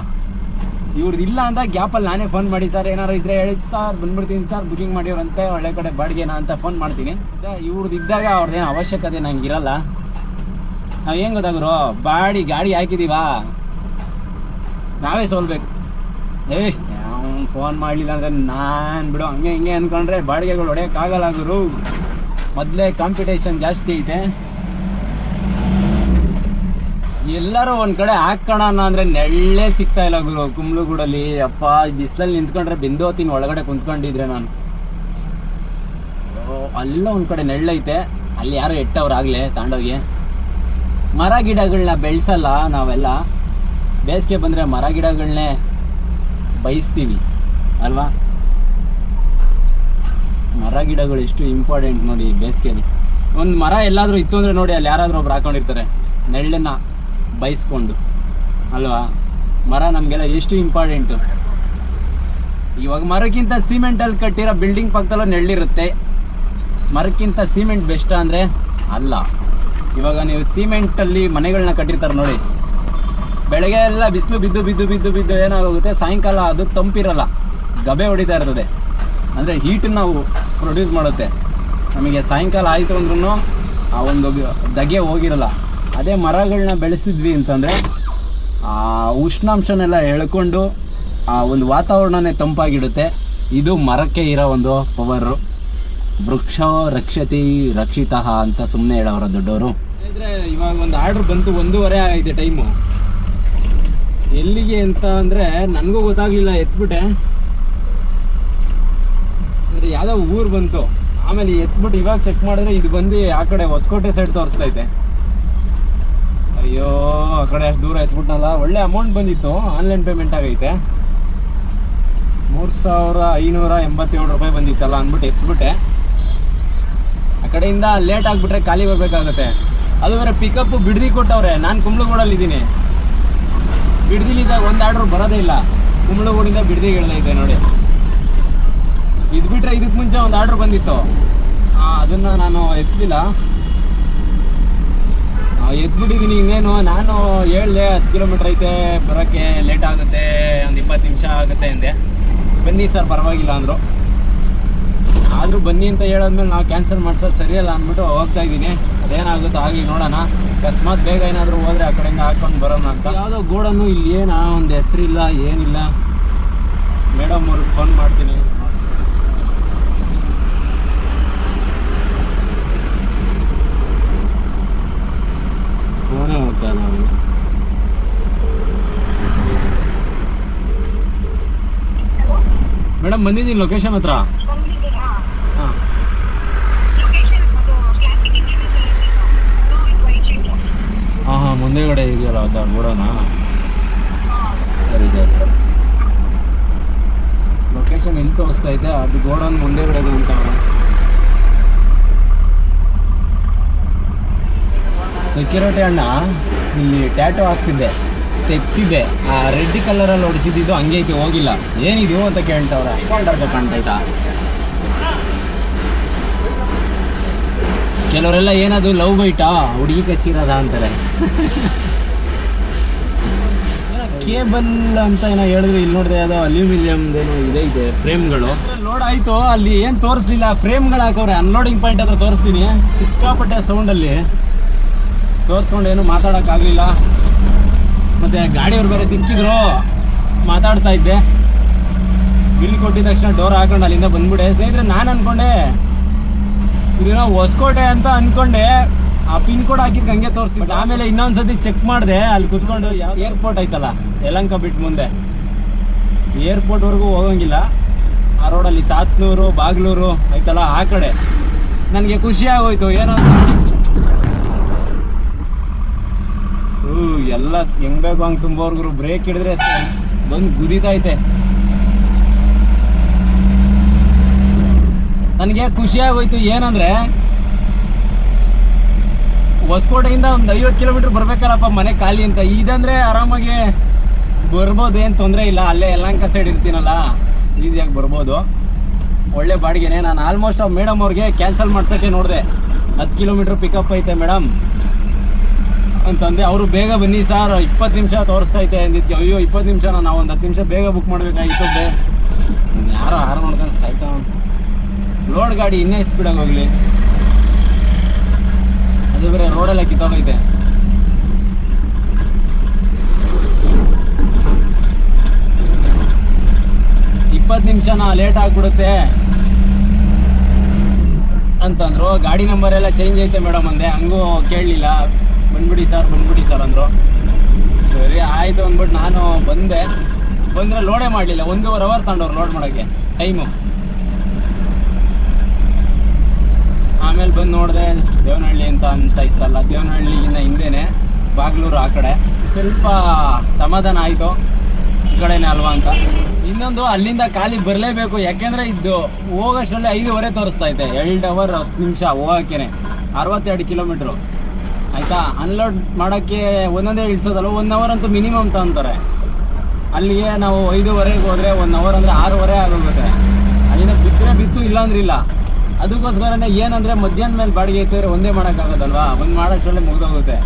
ಇವ್ರದ್ದು ಇಲ್ಲ ಅಂತ ಗ್ಯಾಪಲ್ಲಿ ನಾನೇ ಫೋನ್ ಮಾಡಿ, ಸರ್ ಏನಾರು ಇದ್ದರೆ ಹೇಳಿ ಸರ್, ಬಂದ್ಬಿಡ್ತೀನಿ ಸರ್, ಬುಕ್ಕಿಂಗ್ ಮಾಡಿವ್ರಂತೆ ಒಳ್ಳೆ ಕಡೆ ಬಾಡಿಗೆನಾ ಅಂತ ಫೋನ್ ಮಾಡ್ತೀನಿ. ಇವ್ರದ್ದು ಇದ್ದಾಗ ಅವ್ರದ್ದೇನು ಅವಶ್ಯಕತೆ ನಂಗೆ ಇರಲ್ಲ. ನಾವು ಹೆಂಗೆ ಗೊತ್ತಾಗ್ರು ಗಾಡಿ ಹಾಕಿದೀವಾ ನಾವೇ ಸೋಲ್ಬೇಕು. ಅವ್ನು ಫೋನ್ ಮಾಡಲಿಲ್ಲ ಅಂದರೆ ನಾನು ಬಿಡು ಹಂಗೆ ಹಿಂಗೆ ಅಂದ್ಕೊಂಡ್ರೆ ಬಾಡಿಗೆಗಳು ಹೊಡೆಯೋಕ್ಕಾಗಲ್ಲ ಗುರು. ಮೊದಲೇ ಕಾಂಪಿಟೇಷನ್ ಜಾಸ್ತಿ ಐತೆ. ಎಲ್ಲರೂ ಒಂದು ಕಡೆ ಹಾಕೋಣ ಅಂದರೆ ನೆಳ್ಳೇ ಸಿಗ್ತಾ ಇಲ್ಲ ಗುರು ಕುಂಬ್ಳಗೂಡಲ್ಲಿ. ಅಪ್ಪ ಬಿಸಿಲಲ್ಲಿ ನಿಂತ್ಕೊಂಡ್ರೆ ಬೆಂದೋತೀನಿ ಒಳಗಡೆ ಕುಂತ್ಕೊಂಡಿದ್ರೆ ನಾನು. ಅಲ್ಲ ಒಂದು ಕಡೆ ನೆಳ್ಳೈತೆ, ಅಲ್ಲಿ ಯಾರೋ ಎಟ್ಟವ್ರಾಗಲೇ ತಾಂಡೋಗಿ. ಮರ ಗಿಡಗಳನ್ನ ಬೆಳೆಸಲ್ಲ ನಾವೆಲ್ಲ. ಬೇಸಿಗೆ ಬಂದರೆ ಮರ ಗಿಡಗಳನ್ನೇ ಬಯಸ್ತೀವಿ ಅಲ್ವಾ. ಮರ ಗಿಡಗಳು ಎಷ್ಟು ಇಂಪಾರ್ಟೆಂಟ್ ನೋಡಿ ಬೇಸಿಗೆಯಲ್ಲಿ. ಒಂದು ಮರ ಎಲ್ಲಾದರೂ ಇತ್ತು ಅಂದರೆ ನೋಡಿ ಅಲ್ಲಿ ಯಾರಾದರೂ ಒಬ್ರು ಹಾಕೊಂಡಿರ್ತಾರೆ ನೆಳ್ಳನ್ನು ಬಯಸ್ಕೊಂಡು ಅಲ್ವಾ. ಮರ ನಮಗೆಲ್ಲ ಎಷ್ಟು ಇಂಪಾರ್ಟೆಂಟು. ಇವಾಗ ಮರಕ್ಕಿಂತ ಸಿಮೆಂಟಲ್ಲಿ ಕಟ್ಟಿರೋ ಬಿಲ್ಡಿಂಗ್ ಪಕ್ಕದಲ್ಲೂ ನೆಳ್ಳಿರುತ್ತೆ. ಮರಕ್ಕಿಂತ ಸಿಮೆಂಟ್ ಬೆಸ್ಟ್ ಅಂದರೆ ಅಲ್ಲ. ಇವಾಗ ನೀವು ಸಿಮೆಂಟಲ್ಲಿ ಮನೆಗಳನ್ನ ಕಟ್ಟಿರ್ತಾರೆ ನೋಡಿ, ಬೆಳಗ್ಗೆ ಎಲ್ಲ ಬಿಸಿಲು ಬಿದ್ದು ಬಿದ್ದು ಬಿದ್ದು ಬಿದ್ದು ಏನಾಗುತ್ತೆ, ಸಾಯಂಕಾಲ ಅದು ತಂಪಿರಲ್ಲ, ಗಬೆ ಹೊಡಿತಾ ಇರ್ತದೆ. ಅಂದರೆ ಹೀಟನ್ನು ನಾವು ಪ್ರೊಡ್ಯೂಸ್ ಮಾಡುತ್ತೆ. ನಮಗೆ ಸಾಯಂಕಾಲ ಆಯಿತು ಅಂದ್ರೂ ಆ ಒಂದು ಧಗೆ ಹೋಗಿರಲ್ಲ. ಅದೇ ಮರಗಳನ್ನ ಬೆಳೆಸಿದ್ವಿ ಅಂತಂದರೆ ಆ ಉಷ್ಣಾಂಶನೆಲ್ಲ ಎಳ್ಕೊಂಡು ಆ ಒಂದು ವಾತಾವರಣನೇ ತಂಪಾಗಿಡುತ್ತೆ. ಇದು ಮರಕ್ಕೆ ಇರೋ ಒಂದು ಪವರು. ವೃಕ್ಷ ರಕ್ಷತಿ ರಕ್ಷಿತಃ ಅಂತ ಸುಮ್ಮನೆ ಹೇಳೋರ ದೊಡ್ಡವರು. ಅಂದರೆ ಇವಾಗ ಒಂದು ಆರ್ಡ್ರ್ ಬಂತು, 1:30 ಆಗಿದೆ ಟೈಮು. ಎಲ್ಲಿಗೆ ಅಂತ ಅಂದರೆ ನನಗೂ ಗೊತ್ತಾಗಲಿಲ್ಲ, ಎತ್ಬಿಟ್ಟೆ. ಅಂದರೆ ಯಾವುದೋ ಊರು ಬಂತು, ಆಮೇಲೆ ಎತ್ಬಿಟ್ಟು ಇವಾಗ ಚೆಕ್ ಮಾಡಿದ್ರೆ ಇದು ಬಂದು ಆ ಕಡೆ ಹೊಸಕೋಟೆ ಸೈಡ್ ತೋರಿಸ್ತೈತೆ. ಅಯ್ಯೋ ಆ ಕಡೆ ಅಷ್ಟು ದೂರ ಎತ್ಬಿಟ್ನಲ್ಲ. ಒಳ್ಳೆ ಅಮೌಂಟ್ ಬಂದಿತ್ತು, ಆನ್ಲೈನ್ ಪೇಮೆಂಟ್ ಆಗೈತೆ. 3,587 ರೂಪಾಯಿ ಬಂದಿತ್ತಲ್ಲ ಅಂದ್ಬಿಟ್ಟು ಎತ್ಬಿಟ್ಟೆ. ಆ ಕಡೆಯಿಂದ ಲೇಟ್ ಆಗಿಬಿಟ್ರೆ ಖಾಲಿ ಬರಬೇಕಾಗುತ್ತೆ. ಅದು ಬೇರೆ ಪಿಕಪ್ಪು ಬಿಡ್ದಿ ಕೊಟ್ಟವ್ರೆ. ನಾನು ಕುಂಬ್ಳಗೂಡಲ್ಲಿದ್ದೀನಿ. ಬಿಡ್ದಿಲಿದ್ದಾಗ ಒಂದು ಆರ್ಡ್ರ್ ಬರೋದೇ ಇಲ್ಲ. ಕುಂಬ್ಳಗೂಡಿಂದ ಬಿಡ್ದಿಗೆ ಹೇಳ್ದೈತೆ ನೋಡಿ. ಇದು ಬಿಟ್ಟರೆ ಇದಕ್ಕೆ ಮುಂಚೆ ಒಂದು ಆರ್ಡ್ರ್ ಬಂದಿತ್ತು, ಅದನ್ನು ನಾನು ಎತ್ತಲಿಲ್ಲ. ಎತ್ಬಿಟ್ಟಿದ್ದೀನಿ. ಇನ್ನೇನು ನಾನು ಹೇಳ್ದೆ 10 ಕಿಲೋಮೀಟ್ರ್ ಐತೆ, ಬರೋಕ್ಕೆ ಲೇಟ್ ಆಗುತ್ತೆ, ಒಂದು 20 ನಿಮಿಷ ಆಗುತ್ತೆ ಅಂದೆ. ಬನ್ನಿ ಸರ್ ಪರವಾಗಿಲ್ಲ ಅಂದರು. ಆದರೂ ಬನ್ನಿ ಅಂತ ಹೇಳೋದ್ಮೇಲೆ ನಾವು ಕ್ಯಾನ್ಸಲ್ ಮಾಡ್ಸೋದು ಸರಿಯಲ್ಲ ಅಂದ್ಬಿಟ್ಟು ಹೋಗ್ತಾ ಇದ್ದೀನಿ. ಅದೇನಾಗುತ್ತೋ ಆಗಲಿ ನೋಡೋಣ. ಅಕಸ್ಮಾತ್ ಬೇಗ ಏನಾದರೂ ಹೋದರೆ ಆ ಕಡೆಯಿಂದ ಹಾಕ್ಕೊಂಡು ಬರೋಣ ಅಂತ. ಯಾವುದೋ ಗೋಡನ್ನು ಇಲ್ಲಿ ಒಂದು ಹೆಸರಿಲ್ಲ, ಏನಿಲ್ಲ. ಮೇಡಮ್ ಅವ್ರಿಗೆ ಫೋನ್ ಮಾಡ್ತೀನಿ. ಫೋನೇ ಹೋಗ್ತಾ ಇಲ್ಲ ಅವ್ರಿಗೆ. ಮೇಡಮ್ ಬಂದಿದ್ದೀನಿ ಲೊಕೇಶನ್ ಹತ್ರ. ಹಾಂ ಹಾಂ ಹಾಂ ಮುಂದೆಗಡೆ ಇದೆಯಲ್ಲ ಅದು ಗೋಡೌನಾ? ಸರಿ ಸರಿ. ಲೊಕೇಶನ್ ಎಲ್ಲಿ ತೋರಿಸ್ತೈತೆ ಅದು ಗೋಡೌನ್ ಮುಂದೆಗಡೆ ಅಂತ. ಸೆಕ್ಯೂರಿಟಿ ಅಣ್ಣ ಇಲ್ಲಿ ಟ್ಯಾಟೋ ಹಾಕ್ಸಿದ್ದೆ, ತೆಗ್ಸಿದ್ದೆ. ಆ ರೆಡ್ ಕಲರಲ್ಲಿ ಹೊಡಿಸಿದ್ದು ಹಂಗೆ ಐತಿ, ಹೋಗಿಲ್ಲ. ಏನಿದು ಅಂತ ಕೇಳ್ತವ್ರೆ. ಕೊಂಡರ್ಬೇಕು ಕಾಣ್ತೈತಾ? ಕೆಲವರೆಲ್ಲ ಏನದು ಲವ್ ಬೈಟಾ ಹುಡುಗಿ ಕಚ್ಚಿರೋದ ಅಂತಾರೆ. ಕೇಬಲ್ ಅಂತ ಏನೋ ಹೇಳಿದ್ರು. ಇಲ್ಲಿ ನೋಡಿದೆ ಯಾವುದೋ ಅಲ್ಯೂಮಿನಿಯಮ್ದೇನೋ ಇದೆ ಫ್ರೇಮ್ಗಳು. ಲೋಡ್ ಆಯಿತು, ಅಲ್ಲಿ ಏನು ತೋರಿಸ್ಲಿಲ್ಲ. ಫ್ರೇಮ್ಗಳು ಹಾಕವ್ರೆ. ಅನ್ಲೋಡಿಂಗ್ ಪಾಯಿಂಟ್ ಹತ್ರ ತೋರಿಸ್ತೀನಿ. ಸಿಕ್ಕಾಪಟ್ಟೆ ಸೌಂಡಲ್ಲಿ ತೋರಿಸ್ಕೊಂಡು ಏನು ಮಾತಾಡೋಕ್ಕಾಗಲಿಲ್ಲ. ಮತ್ತು ಗಾಡಿಯವ್ರು ಬೇರೆ ಸಿಕ್ಕಿದ್ರು, ಮಾತಾಡ್ತಾ ಇದ್ದೆ. ಬಿಲ್ ಕೊಟ್ಟಿದ ತಕ್ಷಣ ಡೋರ್ ಹಾಕೊಂಡು ಅಲ್ಲಿಂದ ಬಂದ್ಬಿಡೆ. ಸ್ನೇಹಿತರೆ ನಾನು ಅಂದ್ಕೊಂಡೆ ಇದನ್ನ ಹೊಸಕೋಟೆ ಅಂತ ಅಂದ್ಕೊಂಡೆ. ಆ ಪಿನ್ ಕೋಡ್ ಹಾಕಿದ್ದು ಹಂಗೆ ತೋರಿಸಿದ್ದು. ಆಮೇಲೆ ಇನ್ನೊಂದು ಸತಿ ಚೆಕ್ ಮಾಡಿದೆ. ಅಲ್ಲಿ ಕುತ್ಕೊಂಡು ಯಾವ ಏರ್ಪೋರ್ಟ್ ಐತಲ್ಲ ಯಲಹಂಕ ಬಿಟ್ಟು ಮುಂದೆ, ಏರ್ಪೋರ್ಟ್ವರೆಗೂ ಹೋಗೋಂಗಿಲ್ಲ. ಆ ರೋಡಲ್ಲಿ ಸಾತ್ನೂರು ಬಾಗ್ಲೂರು ಐತಲ್ಲ ಆ ಕಡೆ. ನನಗೆ ಖುಷಿ ಆಗೋಯ್ತು. ಏನೋ ಎಲ್ಲ ಹೆಂಗ್ ಬೇಕು ಹಂಗೆ ತುಂಬೋರ್ಗರು ಬ್ರೇಕ್ ಹಿಡಿದ್ರೆ ಬಂದು ಗುದಿತೈತೆ. ನನಗೆ ಖುಷಿ ಆಗೋಯ್ತು. ಏನಂದರೆ ಹೊಸಕೋಟೆಯಿಂದ ಒಂದು 50 ಕಿಲೋಮೀಟ್ರ್ ಬರಬೇಕಲ್ಲಪ್ಪ ಮನೆ ಖಾಲಿ ಅಂತ. ಇದಂದರೆ ಆರಾಮಾಗಿ ಬರ್ಬೋದು, ಏನು ತೊಂದರೆ ಇಲ್ಲ. ಅಲ್ಲೇ ಯಲಹಂಕ ಸೈಡ್ ಇರ್ತೀನಲ್ಲ, ಈಸಿಯಾಗಿ ಬರ್ಬೋದು. ಒಳ್ಳೆ ಬಾಡಿಗೆನೇ. ನಾನು ಆಲ್ಮೋಸ್ಟ್ ಮೇಡಮ್ ಅವ್ರಿಗೆ ಕ್ಯಾನ್ಸಲ್ ಮಾಡ್ಸೋಕ್ಕೆ ನೋಡಿದೆ. 10 ಕಿಲೋಮೀಟ್ರ್ ಪಿಕಪ್ ಐತೆ ಮೇಡಮ್ ಅಂತಂದೆ. ಅವರು ಬೇಗ ಬನ್ನಿ ಸರ್ 20 ನಿಮಿಷ ತೋರಿಸ್ತೈತೆ ಅಂದಿದ್ದೆ. ಅಯ್ಯೋ 20 ನಿಮಿಷ, ನಾವು ಒಂದು 10 ನಿಮಿಷ ಬೇಗ ಬುಕ್ ಮಾಡಬೇಕಾಗಿತ್ತು. ಯಾರೋ ಹಾರ ನೋಡ್ಕೊಂಡು ಸಾಯ್ತಾ. ಲೋಡ್ ಗಾಡಿ ಇನ್ನೇ ಸ್ಪೀಡಾಗಿ ಹೋಗಲಿ, ಅದು ಬೇರೆ ರೋಡೆಲ್ಲ ಕಿತ್ತೋಗೈತೆ. ಲೇಟ್ ಆಗಿಬಿಡುತ್ತೆ ಅಂತಂದರು. ಗಾಡಿ ನಂಬರ್ ಎಲ್ಲ ಚೇಂಜ್ ಐತೆ ಮೇಡಮ್ ಅಂದೆ, ಹಂಗೂ ಕೇಳಲಿಲ್ಲ. ಬಂದ್ಬಿಡಿ ಸರ್ ಅಂದರು. ಸರಿ ಆಯಿತು ಅಂದ್ಬಿಟ್ಟು ನಾನು ಬಂದರೆ ಲೋಡೇ ಮಾಡಲಿಲ್ಲ. 1.5 ಅವರ್ ತಗೊಂಡವ್ರು ಲೋಡ್ ಮಾಡೋಕ್ಕೆ ಟೈಮು. ಆಮೇಲೆ ಬಂದು ನೋಡಿದೆ ದೇವನಹಳ್ಳಿ ಅಂತ ಇತ್ತಲ್ಲ, ದೇವನಹಳ್ಳಿಗಿಂತ ಹಿಂದೆನೇ ಬಾಗ್ಲೂರು ಆ ಕಡೆ. ಸ್ವಲ್ಪ ಸಮಾಧಾನ ಆಯಿತು, ಈ ಕಡೆನೇ ಅಲ್ವಾ ಅಂತ. ಇನ್ನೊಂದು ಅಲ್ಲಿಂದ ಖಾಲಿ ಬರಲೇಬೇಕು, ಯಾಕೆಂದರೆ ಇದು ಹೋಗೋಷ್ಟರಲ್ಲಿ 5:15 ತೋರಿಸ್ತಾ ಐತೆ. 2 ಅವರ್ 10 ನಿಮಿಷ ಹೋಗೋಕ್ಕೇ 62 ಕಿಲೋಮೀಟ್ರು ಆಯಿತಾ. ಅನ್ಲೋಡ್ ಮಾಡೋಕ್ಕೆ ಒಂದೊಂದೇ ಇಳಿಸೋದಲ್ಲ, 1 ಅವರ್ ಅಂತೂ ಮಿನಿಮಮ್ ತಗೊಂತಾರೆ. ಅಲ್ಲಿಗೆ ನಾವು 5:15 ಹೋದರೆ 1 ಅವರ್ ಅಂದರೆ 6:15 ಆಗೋಗುತ್ತೆ. ಅಲ್ಲಿಂದ ಬಿತ್ತು ಇಲ್ಲಾಂದ್ರೆ ಇಲ್ಲ. ಅದಕ್ಕೋಸ್ಕರನೇ ಏನಂದರೆ ಮಧ್ಯಾಹ್ನ ಮೇಲೆ ಬಾಡಿಗೆ ಇತ್ತಿದ್ರೆ ಒಂದೇ ಮಾಡೋಕ್ಕಾಗೋದಲ್ವಾ, ಒಂದು ಮಾಡೋಷ್ಟರಲ್ಲೇ ಮುಗಿದೋಗುತ್ತೆ.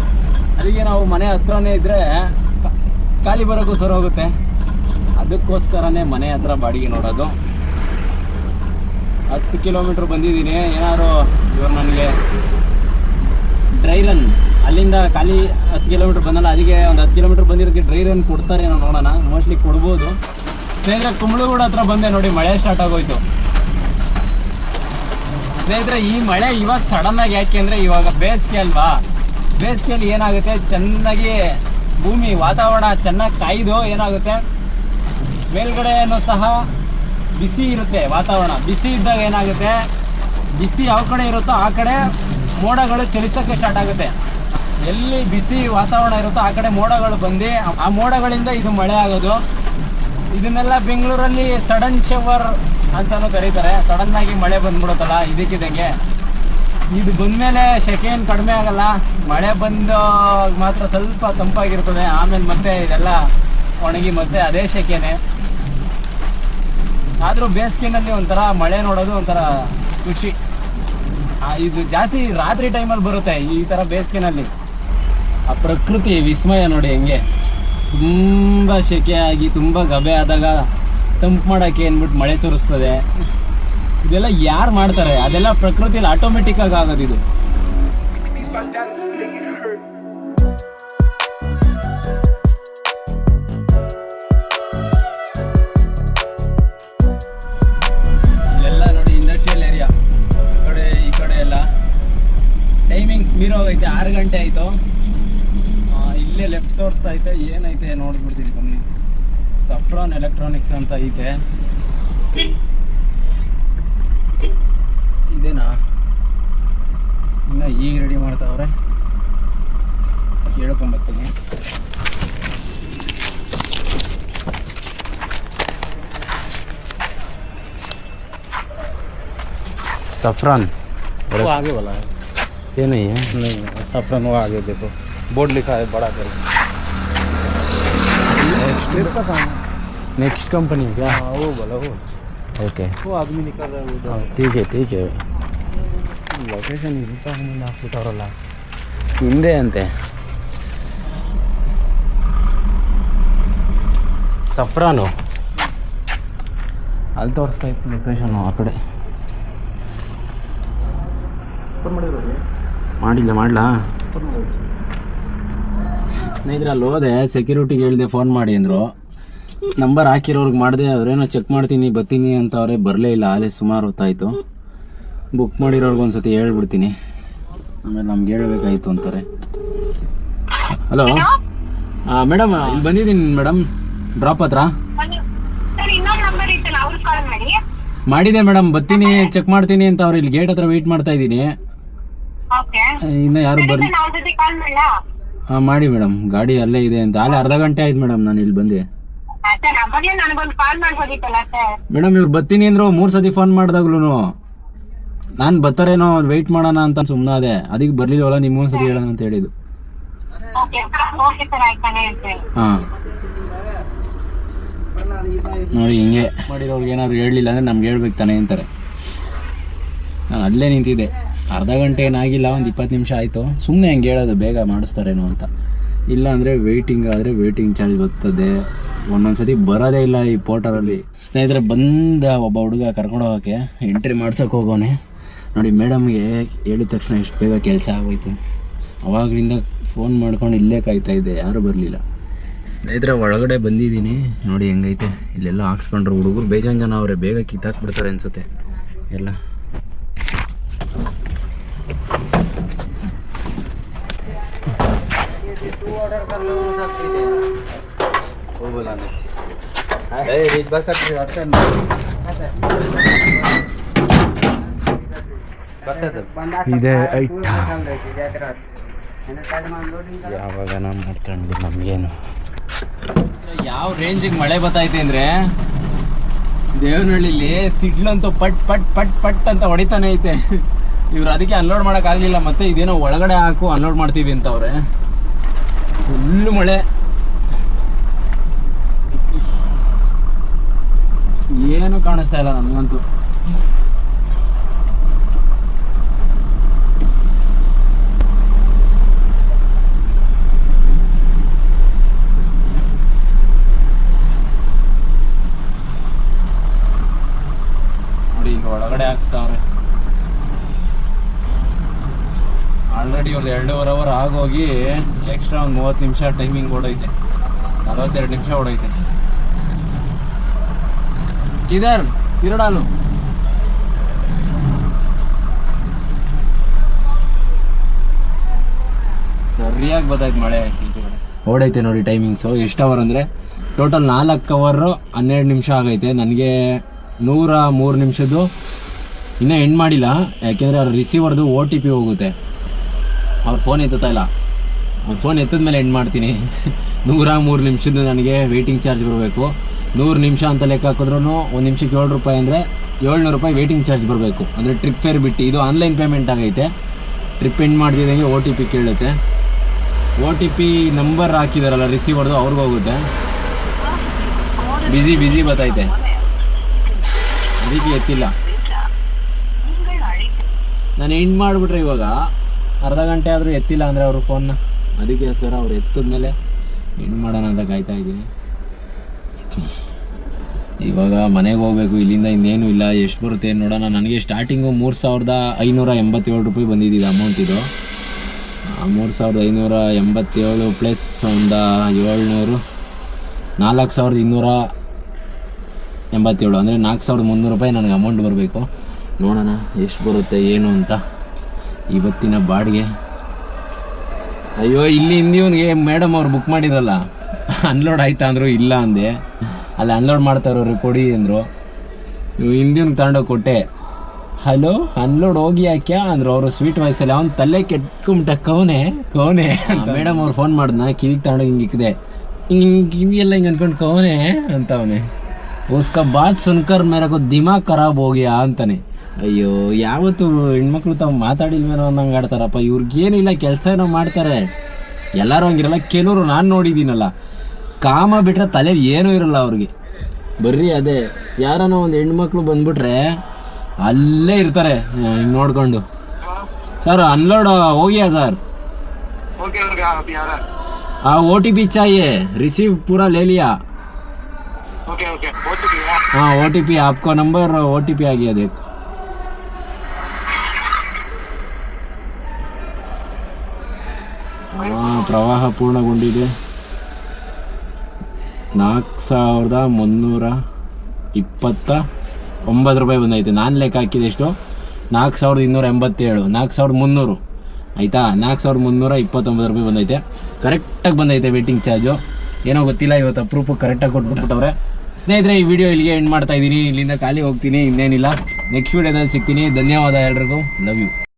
ಅದಕ್ಕೆ ನಾವು ಮನೆ ಹತ್ರನೇ ಇದ್ದರೆ ಖಾಲಿ ಬರೋಕ್ಕೂ ಸರಿ ಹೋಗುತ್ತೆ. ಅದಕ್ಕೋಸ್ಕರನೇ ಮನೆ ಹತ್ರ ಬಾಡಿಗೆ ನೋಡೋದು. 10 ಕಿಲೋಮೀಟ್ರ್ ಬಂದಿದ್ದೀನಿ. ಏನಾದ್ರು ಇವರು ನನಗೆ ಡ್ರೈ ರನ್ ಅಲ್ಲಿಂದ ಖಾಲಿ 10 ಕಿಲೋಮೀಟ್ರ್ ಬಂದಲ್ಲ, ಅದಕ್ಕೆ ಒಂದು 10 ಕಿಲೋಮೀಟ್ರ್ ಬಂದಿರೋಕ್ಕೆ ಡ್ರೈ ರನ್ ಕೊಡ್ತಾರೆ ಏನೋ, ನೋಡೋಣ. ಮೋಸ್ಟ್ಲಿ ಕೊಡ್ಬೋದು. ಸ್ನೇಹಿತರೆ, ಕುಂಬಳಗೂಡು ಹತ್ರ ಬಂದೆ ನೋಡಿ, ಮಳೆ ಸ್ಟಾರ್ಟ್ ಆಗೋಯ್ತು. ಸ್ನೇಹಿತರೆ, ಈ ಮಳೆ ಇವಾಗ ಸಡನ್ನಾಗಿ ಯಾಕೆ ಅಂದರೆ ಇವಾಗ ಬೇಸಿಗೆ ಅಲ್ವಾ. ಬೇಸಿಗೆಯಲ್ಲಿ ಏನಾಗುತ್ತೆ, ಚೆನ್ನಾಗಿ ಭೂಮಿ ವಾತಾವರಣ ಚೆನ್ನಾಗಿ ಕಾಯ್ದು ಏನಾಗುತ್ತೆ, ಮೇಲ್ಗಡೆನೂ ಸಹ ಬಿಸಿ ಇರುತ್ತೆ ವಾತಾವರಣ. ಬಿಸಿ ಇದ್ದಾಗ ಏನಾಗುತ್ತೆ, ಬಿಸಿ ಯಾವ ಕಡೆ ಇರುತ್ತೋ ಆ ಕಡೆ ಮೋಡಗಳು ಚಲಿಸೋಕ್ಕೆ ಸ್ಟಾರ್ಟ್ ಆಗುತ್ತೆ. ಎಲ್ಲಿ ಬಿಸಿ ವಾತಾವರಣ ಇರುತ್ತೋ ಆ ಕಡೆ ಮೋಡಗಳು ಬಂದು ಆ ಮೋಡಗಳಿಂದ ಇದು ಮಳೆ ಆಗೋದು. ಇದನ್ನೆಲ್ಲ ಬೆಂಗಳೂರಲ್ಲಿ ಸಡನ್ ಶವರ್ ಅಂತಲೂ ಕರೀತಾರೆ. ಸಡನ್ನಾಗಿ ಮಳೆ ಬಂದ್ಬಿಡುತ್ತಲ್ಲ ಇದಕ್ಕಿದಂಗೆ. ಇದು ಬಂದಮೇಲೆ ಸೆಕೆ ಏನು ಕಡಿಮೆ ಆಗಲ್ಲ, ಮಳೆ ಬಂದು ಮಾತ್ರ ಸ್ವಲ್ಪ ತಂಪಾಗಿರ್ತದೆ. ಆಮೇಲೆ ಮತ್ತೆ ಇದೆಲ್ಲ ಒಣಗಿ ಮತ್ತೆ ಅದೇ ಸೆಕೆನೆ. ಆದರೂ ಬೇಸಿಗೆನಲ್ಲಿ ಒಂಥರ ಮಳೆ ನೋಡೋದು ಒಂಥರ ಖುಷಿ. ಇದು ಜಾಸ್ತಿ ರಾತ್ರಿ ಟೈಮಲ್ಲಿ ಬರುತ್ತೆ ಈ ಥರ ಬೇಸಿಗೆನಲ್ಲಿ. ಆ ಪ್ರಕೃತಿ ವಿಸ್ಮಯ ನೋಡಿ ಹೆಂಗೆ, ತುಂಬ ಸೆಕೆ ಆಗಿ ತುಂಬ ಗಬೆ ಆದಾಗ ತಂಪು ಮಾಡೋಕ್ಕೆ ಅಂದ್ಬಿಟ್ಟು ಮಳೆ ಸುರಿಸ್ತದೆ. ಇದೆಲ್ಲ ಯಾರು ಮಾಡ್ತಾರೆ? ಅದೆಲ್ಲ ಪ್ರಕೃತಿಯಲ್ಲಿ ಆಟೋಮೆಟಿಕ್ಕಾಗಿ ಆಗೋದು ಇದು. ಇಲ್ಲೆಲ್ಲ ನೋಡಿ ಇಂಡಸ್ಟ್ರಿಯಲ್ ಏರಿಯಾ, ಈ ಕಡೆ ಎಲ್ಲ ಟೈಮಿಂಗ್ಸ್ ಮೀರೋಗೈತೆ. 6 ಗಂಟೆ ಆಯಿತು. ಇಲ್ಲೇ ಲೆಫ್ಟ್ ತೋರಿಸ್ತಾ ಐತೆ, ಏನೈತೆ ನೋಡ್ಬಿಡ್ತೀನಿ ಬನ್ನಿ. ಸಫ್ರಾನ್ ಎಲೆಕ್ಟ್ರಾನಿಕ್ಸ್ ಅಂತ ಐತೆ. ಇದೇನಾ? ಇನ್ನು ಈಗ ರೆಡಿ ಮಾಡ್ತಾವ್ರೆ, ಕೇಳ್ಕೊಂಬರ್ತೀನಿ. सफरान वो आगे वाला है, ये नहीं है? नहीं, सफरान वो आगे देखो, बोर्ड लिखा है बड़ा कर। नेक्स्ट का काम है, नेक्स्ट कंपनी क्या? हाँ वो बोला वो। ओके, वो आदमी निकल रहा है उधर। ठीक है ಲೊಕೇಶನ್ ಇರುತ್ತೆ ಮುಂದೆ ಹಾಕ್ಬಿಟ್ಟವ್ರಲ್ಲ ಹಿಂದೆ ಅಂತೆ. ಸಫ್ರಾನು ಅಲ್ಲಿ ತೋರಿಸ್ತಾ ಇತ್ತು ಲೊಕೇಶನು. ಆ ಕಡೆ ಮಾಡಲಾ ಸ್ನೇಹಿತರೆ. ಅಲ್ಲಿ ಹೋದೆ, ಸೆಕ್ಯೂರಿಟಿಗೆ ಹೇಳಿದೆ ಫೋನ್ ಮಾಡಿ ಅಂದರು. ನಂಬರ್ ಹಾಕಿರೋರ್ಗೆ ಮಾಡಿದೆ, ಅವರೇನೋ ಚೆಕ್ ಮಾಡ್ತೀನಿ ಬರ್ತೀನಿ ಅಂತ ಅವರೇ ಬರಲೇ ಇಲ್ಲ. ಅಲ್ಲೇ ಸುಮಾರು ಹೊತ್ತಾಯಿತು. ಬುಕ್ ಮಾಡಿರೋರ್ಗೆ ಒಂದು ಸತಿ ಹೇಳ್ಬಿಡ್ತೀನಿ, ಆಮೇಲೆ ನಮ್ಗೆ ಹೇಳ್ಬೇಕಾಯ್ತು ಅಂತಾರೆ. ಹಲೋ ಮೇಡಮ್, ಇಲ್ಲಿ ಬಂದಿದ್ದೀನಿ ಮೇಡಮ್, ಡ್ರಾಪ್ ಹತ್ರ ಮಾಡಿದೆ ಮೇಡಮ್. ಬರ್ತೀನಿ ಚೆಕ್ ಮಾಡ್ತೀನಿ ಅಂತ ಅವ್ರು ಇಲ್ಲಿ ಗೇಟ್ ಹತ್ರ ವೆಯ್ಟ್ ಮಾಡ್ತಾ ಇದ್ದೀನಿ. ಇನ್ನು ಯಾರು ಬರ್ಲಿ? ಹಾಂ ಮಾಡಿ ಮೇಡಮ್, ಗಾಡಿ ಅಲ್ಲೇ ಇದೆ ಅಂತ. ಅಲ್ಲೇ ಅರ್ಧ ಗಂಟೆ ಆಯ್ತು ಮೇಡಮ್ ನಾನು ಇಲ್ಲಿ ಬಂದೆ. ಮೇಡಮ್ ಇವ್ರು ಬರ್ತೀನಿ ಅಂದ್ರು 3 ಸತಿ ಫೋನ್ ಮಾಡಿದಾಗ್ಲೂ ನಾನು ಬರ್ತಾರೇನೋ ವೆಯ್ಟ್ ಮಾಡೋಣ ಅಂತ ಸುಮ್ಮನೆ ಅದೇ. ಅದಕ್ಕೆ ಬರ್ಲಿಲ್ವಲ್ಲ, ನಿಮ್ಗೊಂದ್ಸತಿ ಹೇಳೋಣ ಅಂತ ಹೇಳಿದ್ದು. ಹಾಂ ನೋಡಿ, ಹಿಂಗೆ ಮಾಡಿರೋರ್ಗೆ ಏನಾದ್ರು ಹೇಳಲಿಲ್ಲ ಅಂದರೆ ನಮ್ಗೆ ಹೇಳ್ಬೇಕು ತಾನೆ ಅಂತಾರೆ. ನಾನು ಅಲ್ಲೇ ನಿಂತಿದ್ದೆ, ಅರ್ಧ ಗಂಟೆ ಏನಾಗಿಲ್ಲ, ಒಂದು 20 ನಿಮಿಷ ಆಯಿತು. ಸುಮ್ಮನೆ ಹಂಗೆ ಹೇಳೋದು ಬೇಗ ಮಾಡಿಸ್ತಾರೇನೋ ಅಂತ. ಇಲ್ಲ ಅಂದರೆ ವೆಯ್ಟಿಂಗ್ ಆದರೆ ವೆಯ್ಟಿಂಗ್ ಚಾರ್ಜ್ ಬರ್ತದೆ. ಒಂದೊಂದು ಸತಿ ಬರೋದೇ ಇಲ್ಲ ಈ ಪೋರ್ಟರಲ್ಲಿ. ಸ್ನೇಹಿತರೆ, ಬಂದ ಒಬ್ಬ ಹುಡುಗ ಕರ್ಕೊಂಡು ಹೋಗೋಕ್ಕೆ ಎಂಟ್ರಿ ಮಾಡ್ಸೋಕೆ ಹೋಗೋನೆ ನೋಡಿ. ಮೇಡಮ್ಗೆ ಹೇಳಿದ ತಕ್ಷಣ ಎಷ್ಟು ಬೇಗ ಕೆಲಸ ಆಗೋಯ್ತು. ಅವಾಗಲಿಂದ ಫೋನ್ ಮಾಡ್ಕೊಂಡು ಇಲ್ಲೇ ಕಾಯ್ತಾ ಇದ್ದೆ, ಯಾರೂ ಬರಲಿಲ್ಲ. ಸ್ನೇಹಿತರೆ ಒಳಗಡೆ ಬಂದಿದ್ದೀನಿ ನೋಡಿ ಹೆಂಗೈತೆ. ಇಲ್ಲೆಲ್ಲ ಹಾಕ್ಸ್ಕೊಂಡ್ರು ಹುಡುಗರು ಬೇಜಾನ್ ಜನ ಅವರೇ, ಬೇಗ ಕಿತ್ತಾಕ್ಬಿಡ್ತಾರೆ ಅನ್ಸುತ್ತೆ ಎಲ್ಲ. ಇದೆ ಐಟ ಯಾವಾಗ ನಾವು ಮಾಡ್ಕೊಂಡು ನಮಗೇನು. ಯಾವ ರೇಂಜಿಗೆ ಮಳೆ ಬರ್ತೈತೆ ಅಂದರೆ ದೇವನಹಳ್ಳಿಲಿ ಸಿಡ್ಲಂತೂ ಪಟ್ ಪಟ್ ಪಟ್ ಪಟ್ ಅಂತ ಹೊಡಿತಾನೆ ಐತೆ. ಇವ್ರು ಅದಕ್ಕೆ ಅನ್ಲೋಡ್ ಮಾಡೋಕ್ಕಾಗಲಿಲ್ಲ, ಮತ್ತೆ ಇದೇನೋ ಒಳಗಡೆ ಹಾಕು ಅನ್ಲೋಡ್ ಮಾಡ್ತೀವಿ ಅಂತ ಅವ್ರೆ. ಫುಲ್ ಮಳೆ, ಏನು ಕಾಣಿಸ್ತಾ ಇಲ್ಲ ನನಗಂತೂ. ನೋಡಿ ಈಗ ಒಳಗಡೆ ಹಾಕ್ಸ್ತಾವ್ರೆ. ಆಲ್ರೆಡಿ ಇವ್ರದ್ದು 2.5 ಅವರ್ ಆಗೋಗಿ ಎಕ್ಸ್ಟ್ರಾ ಒಂದು 30 ನಿಮಿಷ ಟೈಮಿಂಗ್ ಓಡೈತೆ, 42 ನಿಮಿಷ ಓಡೈತೆ. ಕಿದರ್ ತಿರುಡಾಲು ಸರಿಯಾಗಿ ಬರ್ತೈತೆ ಮಳೆ. ಓಡೈತೆ ನೋಡಿ ಟೈಮಿಂಗ್ಸು. ಎಷ್ಟು ಅವರ್ ಅಂದರೆ ಟೋಟಲ್ 4 ಅವರ್ 12 ನಿಮಿಷ ಆಗೈತೆ. ನನಗೆ 103 ನಿಮಿಷದ್ದು ಇನ್ನೂ ಎಂಡ್ ಮಾಡಿಲ್ಲ, ಯಾಕೆಂದರೆ ಅವ್ರ ರಿಸೀವರ್ದು OTP ಹೋಗುತ್ತೆ. ಅವ್ರ ಫೋನ್ ಎತ್ತುತ್ತಾ ಇಲ್ಲ, ಅವ್ರ ಫೋನ್ ಎತ್ತಿದ ಮೇಲೆ ಎಂಡ್ ಮಾಡ್ತೀನಿ. 103 ನಿಮಿಷದ್ದು ನನಗೆ ವೆಯ್ಟಿಂಗ್ ಚಾರ್ಜ್ ಬರಬೇಕು. 100 ನಿಮಿಷ ಅಂತ ಲೆಕ್ಕ ಹಾಕಿದ್ರೂ 1 ನಿಮಿಷಕ್ಕೆ 7 ರೂಪಾಯಿ ಅಂದರೆ 700 ರೂಪಾಯಿ ವೆಯ್ಟಿಂಗ್ ಚಾರ್ಜ್ ಬರಬೇಕು. ಅಂದರೆ ಟ್ರಿಪ್ ಫೇರ್ ಬಿಟ್ಟು ಇದು ಆನ್ಲೈನ್ ಪೇಮೆಂಟ್ ಆಗೈತೆ. ಟ್ರಿಪ್ ಎಂಡ್ ಮಾಡ್ತಿದ್ದಂಗೆ OTP ಕೇಳುತ್ತೆ. OTP ನಂಬರ್ ಹಾಕಿದಾರಲ್ಲ ರಿಸೀವರ್ದು ಅವ್ರಿಗೆ ಹೋಗುತ್ತೆ. ಬಿಸಿ ಬರ್ತೈತೆ, ಅದಕ್ಕೆ ಎತ್ತಿಲ್ಲ. ನಾನು ಎಂಡ್ ಮಾಡಿಬಿಟ್ರೆ ಇವಾಗ ಅರ್ಧ ಗಂಟೆ ಆದರೂ ಎತ್ತಿಲ್ಲ ಅಂದರೆ ಅವರು ಫೋನ್ನ, ಅದಕ್ಕೋಸ್ಕರ ಅವ್ರು ಎತ್ತಿದ್ಮೇಲೆ ಎಂಡ್ ಮಾಡೋಣ ಅಂತ ಕಾಯ್ತಾ ಇದ್ದೀನಿ. ಇವಾಗ ಮನೆಗೆ ಹೋಗ್ಬೇಕು, ಇಲ್ಲಿಂದ ಇನ್ನೇನು ಇಲ್ಲ. ಎಷ್ಟು ಬರುತ್ತೆ ನೋಡೋಣ. ನನಗೆ ಸ್ಟಾರ್ಟಿಂಗು 3587 ರೂಪಾಯಿ ಬಂದಿದ್ದಿದ್ದು ಅಮೌಂಟ್. ಇದು 3587 ಪ್ಲಸ್ ಒಂದು 700 4287 ಅಂದರೆ 4300 ರೂಪಾಯಿ ನನಗೆ ಅಮೌಂಟ್ ಬರಬೇಕು. ನೋಡೋಣ ಎಷ್ಟು ಬರುತ್ತೆ ಏನು ಅಂತ ಇವತ್ತಿನ ಬಾಡಿಗೆ. ಅಯ್ಯೋ ಇಲ್ಲಿ ಹಿಂದಿವನಿಗೆ ಮೇಡಮ್ ಅವ್ರು ಬುಕ್ ಮಾಡಿದ್ರಲ್ಲ, ಅನ್ಲೋಡ್ ಆಯ್ತಾ ಅಂದರು. ಇಲ್ಲ ಅಂದೆ, ಅಲ್ಲಿ ಅನ್ಲೋಡ್ ಮಾಡ್ತಾರವ್ರು ಕೊಡಿ ಅಂದರು. ಹಿಂದಿವ್ನಿಗೆ ತಗೊಂಡೋಗಿ ಕೊಟ್ಟೆ. ಹಲೋ ಅನ್ಲೋಡ್ ಹೋಗಿ ಯಾಕ್ಯಾ ಅಂದರು ಅವರು ಸ್ವೀಟ್ ವಾಯ್ಸಲ್ಲಿ. ಅವ್ನು ತಲೆ ಕೆಟ್ಕೊಂಬಿಟ್ಟ, ಕವನೆ ಅಂತ. ಮೇಡಮ್ ಅವ್ರು ಫೋನ್ ಮಾಡಿದ್ನ, ಕಿವಿಗೆ ತಗೊಂಡೋಗಿ ಹಿಂಗೆ ಇಕ್ಕಿದೆ, ಹಿಂಗೆ ಕಿವಿಯೆಲ್ಲ ಹಿಂಗೆ ಅಂದ್ಕೊಂಡು ಕವನೆ ಅಂತ ಅವನೇ. ಉಸ್ಕ ಬಾತ್ ಸುನ್ಕರ್ ಮೇರಕೋ ದಿಮಾಗ್ ಖರಾಬ್ ಹೋಗ್ಯಾ ಅಂತಾನೆ. ಅಯ್ಯೋ ಯಾವತ್ತು ಹೆಣ್ಮಕ್ಳು ತಾವು ಮಾತಾಡಿಲ್ವೇನೋ ಅನ್ನಂಗೆ ಆಡ್ತಾರಪ್ಪ. ಇವ್ರಿಗೇನಿಲ್ಲ, ಕೆಲಸ ಏನೋ ಮಾಡ್ತಾರೆ. ಎಲ್ಲರೂ ಹಂಗಿರಲ್ಲ, ಕೆಲವರು ನಾನು ನೋಡಿದ್ದೀನಲ್ಲ, ಕಾಮ ಬಿಟ್ಟರೆ ತಲೆಯಲ್ಲಿ ಏನೂ ಇರಲ್ಲ ಅವ್ರಿಗೆ. ಬರ್ರಿ ಅದೇ ಯಾರನೋ ಒಂದು ಹೆಣ್ಮಕ್ಳು ಬಂದ್ಬಿಟ್ರೆ ಅಲ್ಲೇ ಇರ್ತಾರೆ ಹಿಂಗೆ ನೋಡ್ಕೊಂಡು. ಸರ್ ಅನ್ಲೋಡ್ ಹೋಗಿಯಾ ಸರ್? OTP चाहिए, रिसीव पूरा ले लिया. हाँ OTP आपका नंबर OTP आ गया देख. ಪ್ರವಾಹ ಪೂರ್ಣಗೊಂಡಿದೆ. 4329 ರೂಪಾಯಿ ಬಂದೈತೆ. ನಾನು ಲೆಕ್ಕ ಹಾಕಿದೆ ಎಷ್ಟು, 4287, 4300 ಆಯಿತಾ. 4329 ರೂಪಾಯಿ ಬಂದೈತೆ. ಕರೆಕ್ಟಾಗಿ ಬಂದೈತೆ ವೇಟಿಂಗ್ ಚಾರ್ಜು. ಏನೋ ಗೊತ್ತಿಲ್ಲ, ಇವತ್ತು ಅಪ್ರೂಪಕ್ಕೆ ಕರೆಕ್ಟಾಗಿ ಕೊಟ್ಬಿಟ್ಟವ್ರೆ. ಸ್ನೇಹಿತರೆ ಈ ವಿಡಿಯೋ ಇಲ್ಲಿಗೆ ಎಂಡ್ ಮಾಡ್ತಾ ಇದ್ದೀನಿ. ಇಲ್ಲಿಂದ ಖಾಲಿ ಹೋಗ್ತೀನಿ, ಇನ್ನೇನಿಲ್ಲ. ನೆಕ್ಸ್ಟ್ ವಿಡಿಯೋದಲ್ಲಿ ಸಿಗ್ತೀನಿ. ಧನ್ಯವಾದ ಎಲ್ರಿಗೂ. Love you.